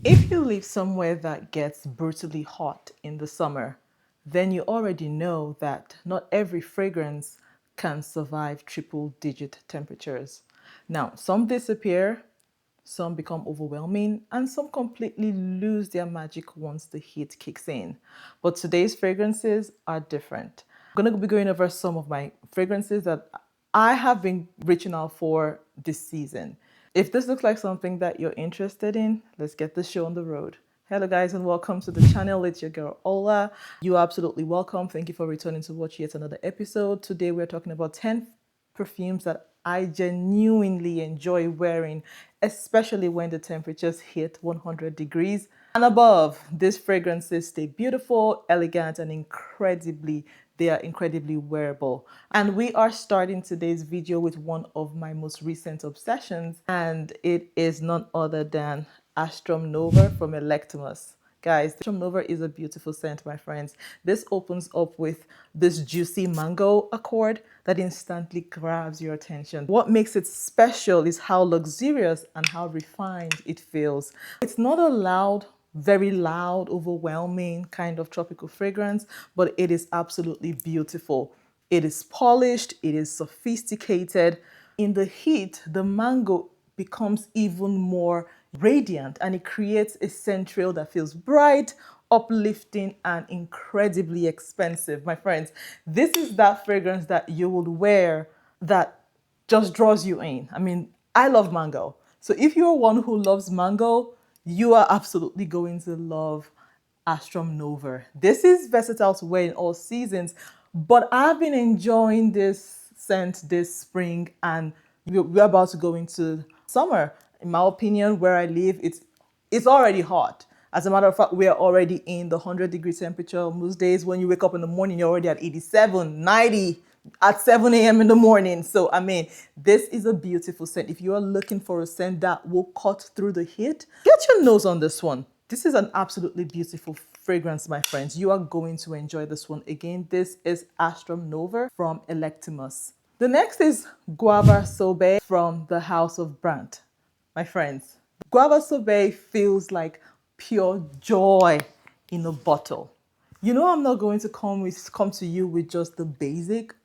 If you live somewhere that gets brutally hot in the summer, then you already know that not every fragrance can survive triple-digit temperatures. Now, some disappear, some become overwhelming, and some completely lose their magic once the heat kicks in. But today's fragrances are different. I'm going to be going over some of my fragrances that I have been reaching out for this season. If this looks like something that you're interested in, let's get the show on the road. Hello guys and welcome to the channel. It's your girl Ola. You are absolutely welcome. Thank you for returning to watch yet another episode. Today we're talking about 10 perfumes that I genuinely enjoy wearing, especially when the temperatures hit 100 degrees and above. These fragrances stay beautiful, elegant, and they are incredibly wearable. And we are starting today's video with one of my most recent obsessions, and it is none other than Astrum Nova from Electimus. Guys, Astrum Nova is a beautiful scent, my friends. This opens up with this juicy mango accord that instantly grabs your attention. What makes it special is how luxurious and how refined it feels. It's not a very loud, overwhelming kind of tropical fragrance, but it is absolutely beautiful. It is polished, it is sophisticated. In the heat, the mango becomes even more radiant and it creates a scent trail that feels bright, uplifting, and incredibly expensive. My friends, this is that fragrance that you would wear that just draws you in. I mean, I love mango. So if you're one who loves mango, you are absolutely going to love Astrum Nova. This is versatile to wear in all seasons, but I've been enjoying this scent this spring and we're about to go into summer. In my opinion, where I live, it's already hot. As a matter of fact, we are already in the 100-degree temperature. Most days when you wake up in the morning, you're already at 87, 90 at 7 a.m. in the morning. So, I mean, this is a beautiful scent. If you are looking for a scent that will cut through the heat, get your nose on this one. This is an absolutely beautiful fragrance, my friends. You are going to enjoy this one. Again, this is Astrum Nova from Electimus. The next is Guava Sorbet from the house of Brandt. My friends, Guava Sorbet feels like pure joy in a bottle. You know, I'm not going to come to you with just the basic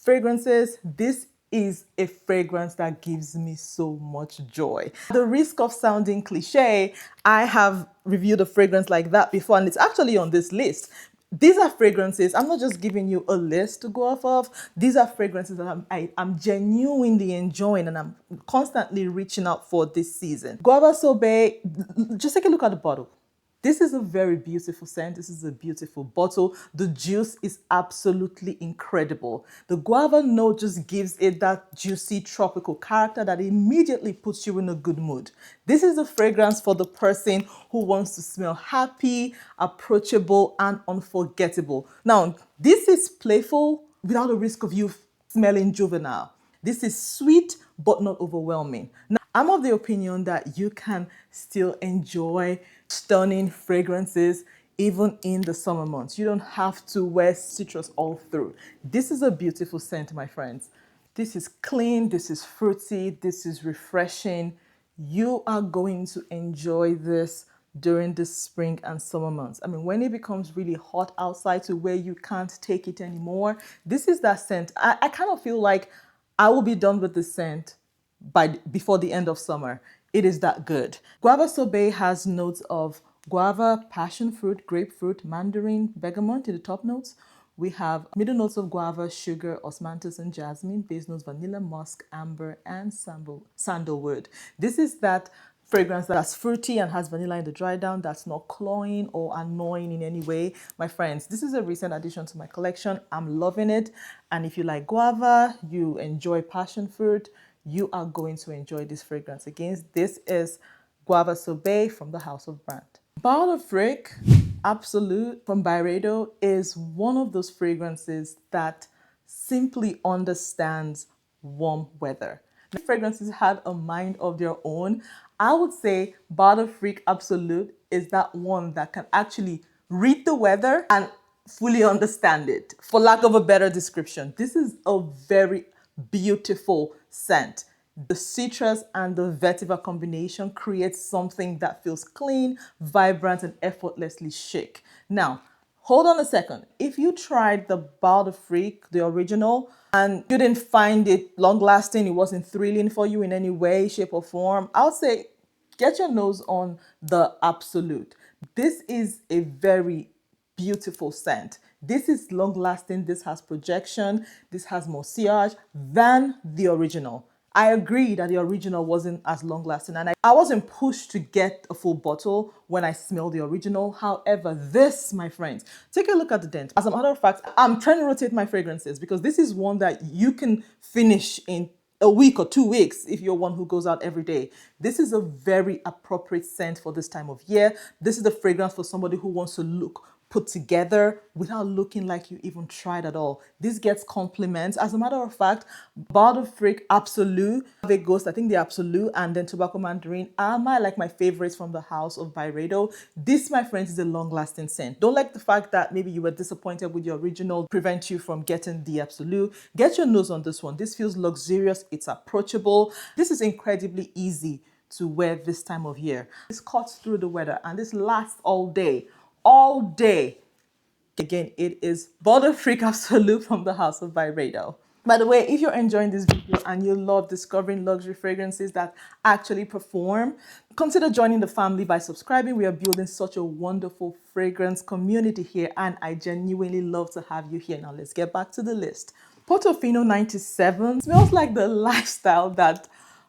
fragrances. This is a fragrance that gives me so much joy. At the risk of sounding cliche, I have reviewed a fragrance like that before, and it's actually on this list. These are fragrances. I'm not just giving you a list to go off of. These are fragrances that I'm genuinely enjoying and I'm constantly reaching out for this season. Guava Sorbet, just take a look at the bottle. This is a very beautiful scent. This is a beautiful bottle. The juice is absolutely incredible. The guava note just gives it that juicy tropical character that immediately puts you in a good mood. This is a fragrance for the person who wants to smell happy, approachable, and unforgettable. Now, this is playful without the risk of you smelling juvenile. This is sweet, but not overwhelming. Now, I'm of the opinion that you can still enjoy stunning fragrances even in the summer months. You don't have to wear citrus all through. This is a beautiful scent, my friends. This is clean, this is fruity, this is refreshing. You are going to enjoy this during the spring and summer months. I mean, when it becomes really hot outside to where you can't take it anymore, this is that scent. I kind of feel like I will be done with the scent before the end of summer. It is that good. Guava Sorbet has notes of guava, passion fruit, grapefruit, mandarin, bergamot in the top notes. We have middle notes of guava, sugar, osmanthus, and jasmine. Base notes vanilla, musk, amber, and sandalwood. This is that fragrance that's fruity and has vanilla in the dry down, that's not cloying or annoying in any way. My friends, this is a recent addition to my collection. I'm loving it. And if you like guava, you enjoy passion fruit, you are going to enjoy this fragrance. Again, this is Guava Sorbet from the house of Brandt. Afrique Absolu from Byredo is one of those fragrances that simply understands warm weather. These fragrances had a mind of their own. I would say Afrique Absolu is that one that can actually read the weather and fully understand it, for lack of a better description. This is a very beautiful scent. The citrus and the vetiver combination creates something that feels clean, vibrant, and effortlessly chic. Now, hold on a second. If you tried the Frique, the original, and you didn't find it long lasting, it wasn't thrilling for you in any way, shape, or form, I would say get your nose on the Absolute. This is a very beautiful scent. This is long lasting, this has projection, this has more sillage than the original. I agree that the original wasn't as long lasting, and I wasn't pushed to get a full bottle when I smelled the original. However, this, my friends, take a look at the dent. As a matter of fact, I'm trying to rotate my fragrances because this is one that you can finish in a week or 2 weeks if you're one who goes out every day. This is a very appropriate scent for this time of year. This is the fragrance for somebody who wants to look put together without looking like you even tried at all. This gets compliments. As a matter of fact, Frique, Absolu, the Ghost, I think the Absolu, and then Tobacco Mandarin are my favorites from the house of Byredo. This, my friends, is a long-lasting scent. Don't like the fact that maybe you were disappointed with the original, prevent you from getting the Absolu. Get your nose on this one. This feels luxurious. It's approachable. This is incredibly easy to wear this time of year. This cuts through the weather and this lasts all day. All day. Again, it is Frique Absolu from the house of Byredo. By the way, if you're enjoying this video and you love discovering luxury fragrances that actually perform, consider joining the family by subscribing. We are building such a wonderful fragrance community here, and I genuinely love to have you here. Now let's get back to the list. Portofino 97 smells like the lifestyle that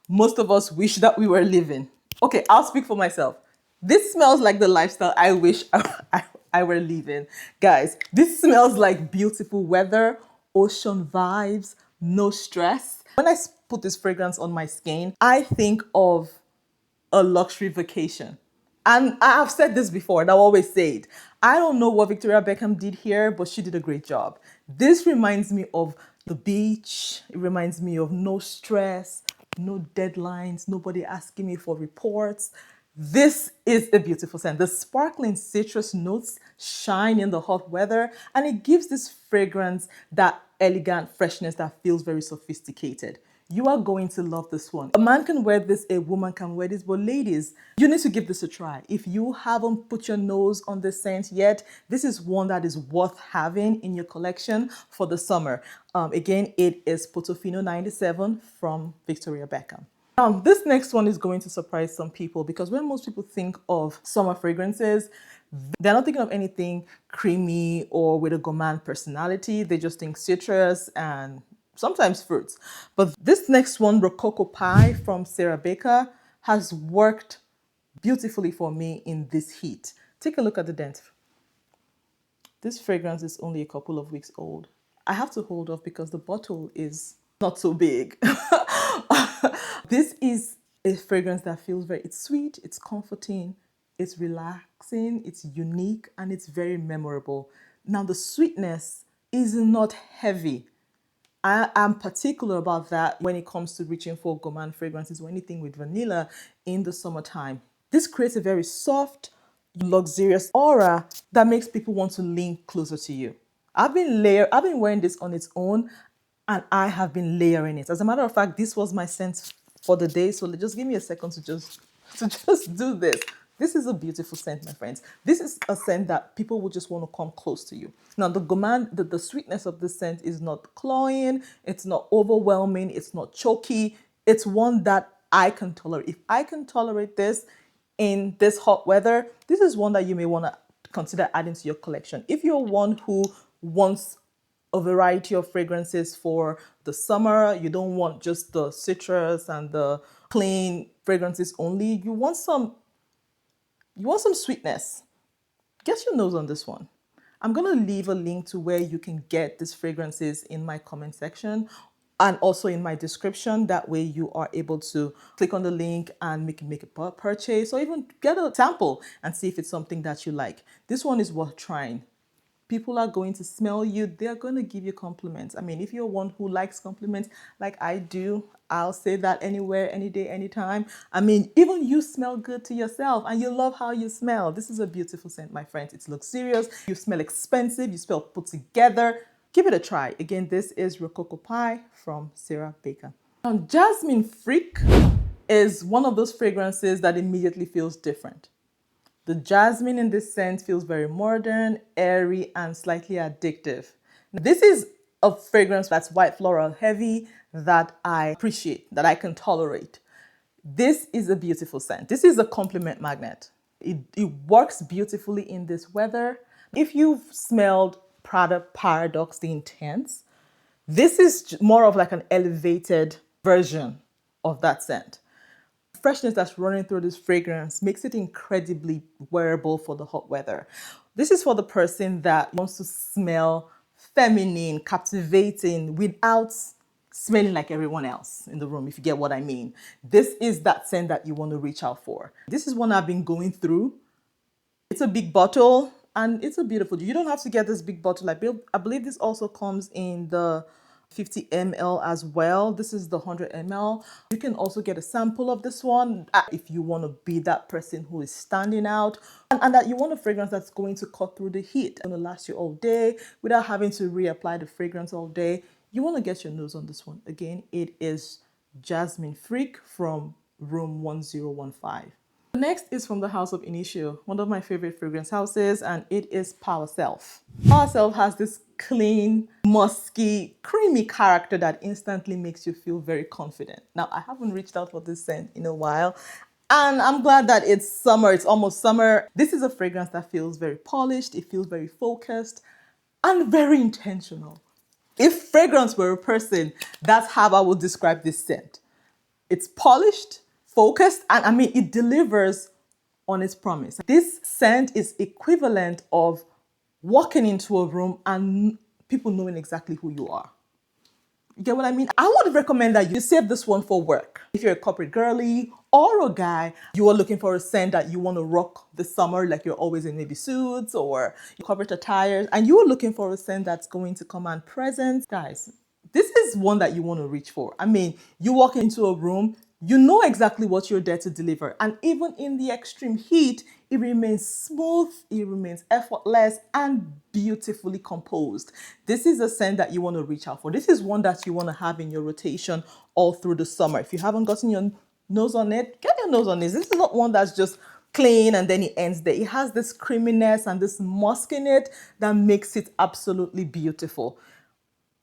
most of us wish that we were living. Okay, I'll speak for myself. This smells like the lifestyle I wish I were living. Guys, this smells like beautiful weather, ocean vibes, no stress. When I put this fragrance on my skin, I think of a luxury vacation. And I've said this before, and I'll always say it. I don't know what Victoria Beckham did here, but she did a great job. This reminds me of the beach. It reminds me of no stress, no deadlines, nobody asking me for reports. This is a beautiful scent. The sparkling citrus notes shine in the hot weather, and it gives this fragrance that elegant freshness that feels very sophisticated. You are going to love this one. A man can wear this, a woman can wear this, but ladies, you need to give this a try. If you haven't put your nose on this scent yet, this is one that is worth having in your collection for the summer. Again, it is Portofino 97 from Victoria Beckham. This next one is going to surprise some people because when most people think of summer fragrances, they're not thinking of anything creamy or with a gourmand personality. They just think citrus and sometimes fruits. But this next one, Rococo Pie from Sarah Baker, has worked beautifully for me in this heat. Take a look at the dent. This fragrance is only a couple of weeks old. I have to hold off because the bottle is not so big. This is a fragrance that feels it's sweet, it's comforting, it's relaxing, it's unique, and it's very memorable. Now, the sweetness is not heavy. I am particular about that when it comes to reaching for gourmand fragrances or anything with vanilla in the summertime. This creates a very soft, luxurious aura that makes people want to lean closer to you. I've been wearing this on its own, and I have been layering it. As a matter of fact, this was my scent for the day. So just give me a second to just do this. This is a beautiful scent, my friends. This is a scent that people will just want to come close to you. Now, the sweetness of this scent is not cloying. It's not overwhelming. It's not choky. It's one that I can tolerate. If I can tolerate this in this hot weather, this is one that you may want to consider adding to your collection. If you're one who wants a variety of fragrances for the summer, you don't want just the citrus and the plain fragrances only, you want some sweetness, get your nose on this one. I'm going to leave a link to where you can get these fragrances in my comment section and also in my description. That way you are able to click on the link and make a purchase or even get a sample and see if it's something that you like. This one is worth trying. People are going to smell you. They're going to give you compliments. I mean, if you're one who likes compliments like I do, I'll say that anywhere, any day, anytime. I mean, even you smell good to yourself and you love how you smell. This is a beautiful scent, my friends. It's luxurious. You smell expensive. You smell put together. Give it a try. Again, this is Rococo Pie from Sarah Baker. Now, Jasmine Freak is one of those fragrances that immediately feels different. The jasmine in this scent feels very modern, airy, and slightly addictive. This is a fragrance that's white floral heavy that I appreciate, that I can tolerate. This is a beautiful scent. This is a compliment magnet. It works beautifully in this weather. If you've smelled Prada Paradox the Intense, this is more of like an elevated version of that scent. Freshness that's running through this fragrance makes it incredibly wearable for the hot weather. This is for the person that wants to smell feminine, captivating, without smelling like everyone else in the room, if you get what I mean. This is that scent that you want to reach out for. This is one I've been going through. It's a big bottle and it's a beautiful. You don't have to get this big bottle. I believe this also comes in the 50 ml as well. This is the 100 ml. You can also get a sample of this one if you want to be that person who is standing out and that you want a fragrance that's going to cut through the heat and will last you all day without having to reapply the fragrance all day. You want to get your nose on this one. Again, it is Jasmine Freak from room 1015. Next is from the house of Initio, one of my favorite fragrance houses, and it is Power Self. Power Self has this clean, musky, creamy character that instantly makes you feel very confident. Now, I haven't reached out for this scent in a while, and I'm glad that it's summer. It's almost summer. This is a fragrance that feels very polished. It feels very focused and very intentional. If fragrance were a person, that's how I would describe this scent. It's polished, focused, and I mean, it delivers on its promise. This scent is equivalent of walking into a room and people knowing exactly who you are. You get what I mean? I would recommend that you save this one for work. If you're a corporate girly or a guy, you are looking for a scent that you want to rock this summer, like you're always in maybe suits or corporate attires, and you're looking for a scent that's going to command presence. Guys, this is one that you want to reach for. I mean, you walk into a room, you know exactly what you're there to deliver. And even in the extreme heat, it remains smooth, it remains effortless, and beautifully composed. This is a scent that you want to reach out for. This is one that you want to have in your rotation all through the summer. If you haven't gotten your nose on it, get your nose on this. This is not one that's just clean and then it ends there. It has this creaminess and this musk in it that makes it absolutely beautiful.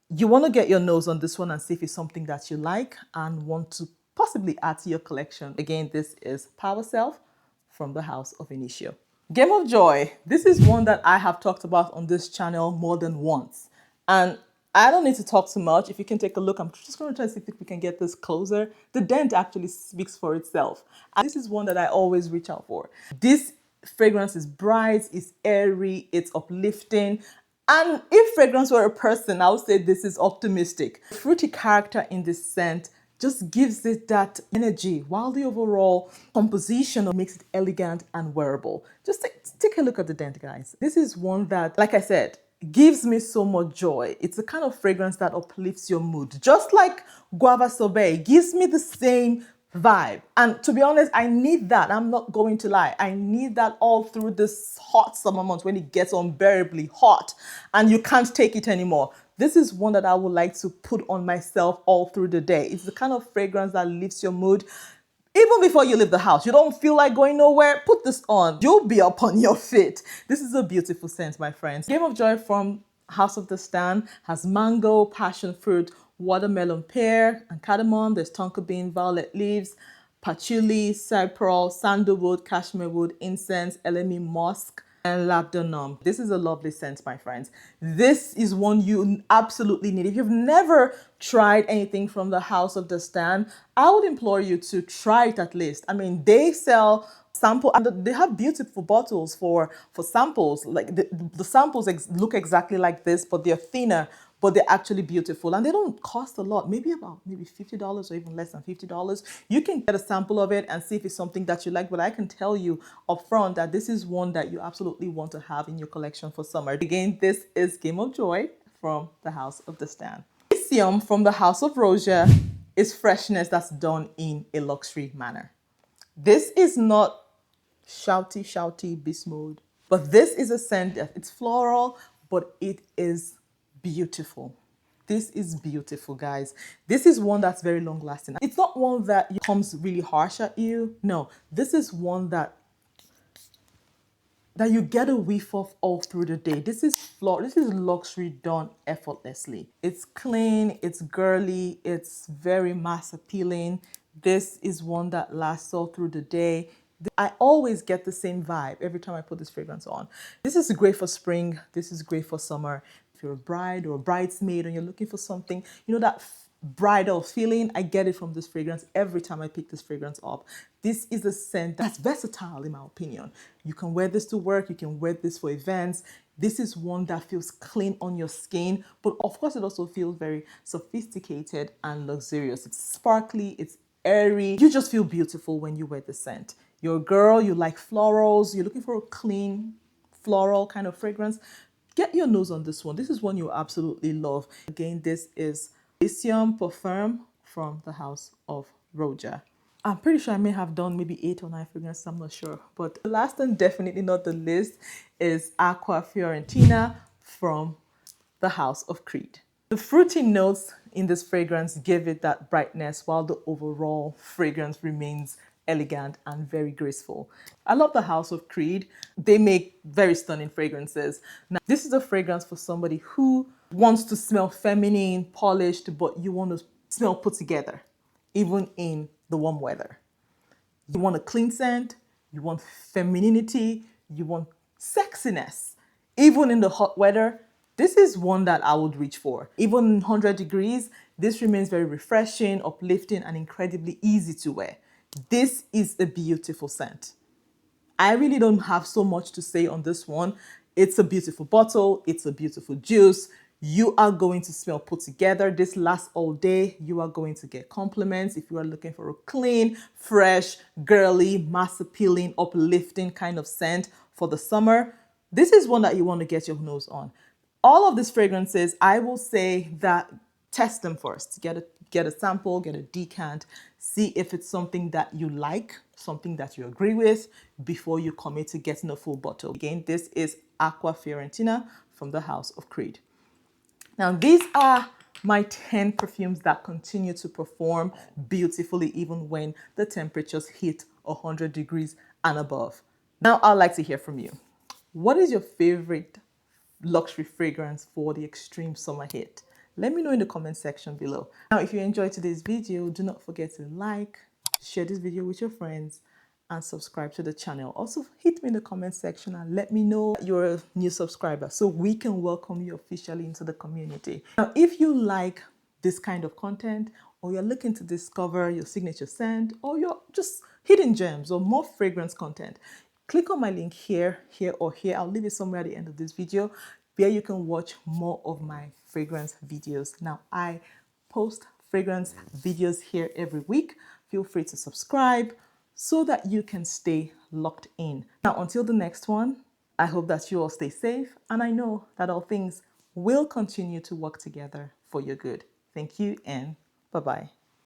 You want to get your nose on this one and see if it's something that you like and want to possibly add to your collection. Again, this is Power Self from the house of Initio. Game of Joy. This is one that I have talked about on this channel more than once. And I don't need to talk too much. If you can take a look, I'm just going to try to see if we can get this closer. The dent actually speaks for itself. And this is one that I always reach out for. This fragrance is bright, it's airy, it's uplifting. And if fragrance were a person, I would say this is optimistic. The fruity character in this scent just gives it that energy, while the overall composition makes it elegant and wearable. Just take a look at the dent, guys. This is one that, like I said, gives me so much joy. It's the kind of fragrance that uplifts your mood. Just like Guava Sorbet gives me the same vibe. And to be honest, I need that. I'm not going to lie. I need that all through this hot summer month when it gets unbearably hot and you can't take it anymore. This is one that I would like to put on myself all through the day. It's the kind of fragrance that lifts your mood. Even before you leave the house, you don't feel like going nowhere, put this on. You'll be up on your feet. This is a beautiful scent, my friends. Game of Joy from House of Dastan has mango, passion fruit, watermelon pear, and cardamom. There's tonka bean, violet leaves, patchouli, cypress, sandalwood, cashmere wood, incense, elemi musk, and labdanum. This is a lovely scent, my friends. This is one you absolutely need. If you've never tried anything from the House of Dastan, I would implore you to try it at least. I mean, they sell sample and they have beautiful bottles for samples. Like the samples look exactly like this, but they're thinner, but they're actually beautiful and they don't cost a lot. Maybe $50 or even less than $50. You can get a sample of it and see if it's something that you like, but I can tell you up front that this is one that you absolutely want to have in your collection for summer. Again, this is Game of Joy from the House of Dastan. Elysium from the House of Roja is freshness that's done in a luxury manner. This is not shouty beast mode, but this is a scent that it's floral, but it is beautiful. This is beautiful, guys. This is one that's very long lasting. It's not one that comes really harsh at you. No, this is one that you get a whiff of all through the day. This is luxury done effortlessly. It's clean, it's girly, it's very mass appealing. This is one that lasts all through the day. I always get the same vibe every time I put this fragrance on. This is great for spring. This is great for summer. If you're a bride or a bridesmaid and you're looking for something, you know, that bridal feeling, I get it from this fragrance every time I pick this fragrance up. This is a scent that's versatile, in my opinion. You can wear this to work, you can wear this for events. This is one that feels clean on your skin, but of course it also feels very sophisticated and luxurious. It's sparkly, it's airy. You just feel beautiful when you wear the scent. You're a girl, you like florals, you're looking for a clean floral kind of fragrance. Get your nose on this one. This is one you absolutely love. Again, this is Elysium perfume from the house of Roja. I'm pretty sure I may have done maybe 8 or 9 fragrances, I'm not sure. But the last and definitely not the least is Acqua Fiorentina from the house of Creed. The fruity notes in this fragrance give it that brightness while the overall fragrance remains elegant and very graceful. I love the house of Creed. They make very stunning fragrances. Now, this is a fragrance for somebody who wants to smell feminine, polished, but you want to smell put together, even in the warm weather. You want a clean scent, you want femininity, you want sexiness. Even in the hot weather, this is one that I would reach for. Even in 100 degrees, this remains very refreshing, uplifting, and incredibly easy to wear. This is a beautiful scent. I really don't have so much to say on this one. It's a beautiful bottle. It's a beautiful juice. You are going to smell put together. This lasts all day. You are going to get compliments if you are looking for a clean, fresh, girly, mass appealing, uplifting kind of scent for the summer. This is one that you want to get your nose on. All of these fragrances, I will say that test them first. Get a sample, get a decant, see if it's something that you like, something that you agree with before you commit to getting a full bottle. Again, this is Acqua Fiorentina from the house of Creed. Now, these are my 10 perfumes that continue to perform beautifully even when the temperatures hit 100 degrees and above. Now, I'd like to hear from you. What is your favorite luxury fragrance for the extreme summer heat? Let me know in the comment section below. Now, if you enjoyed today's video, do not forget to like, share this video with your friends, and subscribe to the channel. Also, hit me in the comment section and let me know you're a new subscriber so we can welcome you officially into the community. Now, if you like this kind of content, or you're looking to discover your signature scent, or you're just hidden gems or more fragrance content, click on my link here, here, or here. I'll leave it somewhere at the end of this video where you can watch more of my fragrance videos. Now, I post fragrance videos here every week. Feel free to subscribe so that you can stay locked in. Now, until the next one, I hope that you all stay safe, and I know that all things will continue to work together for your good. Thank you, and bye-bye.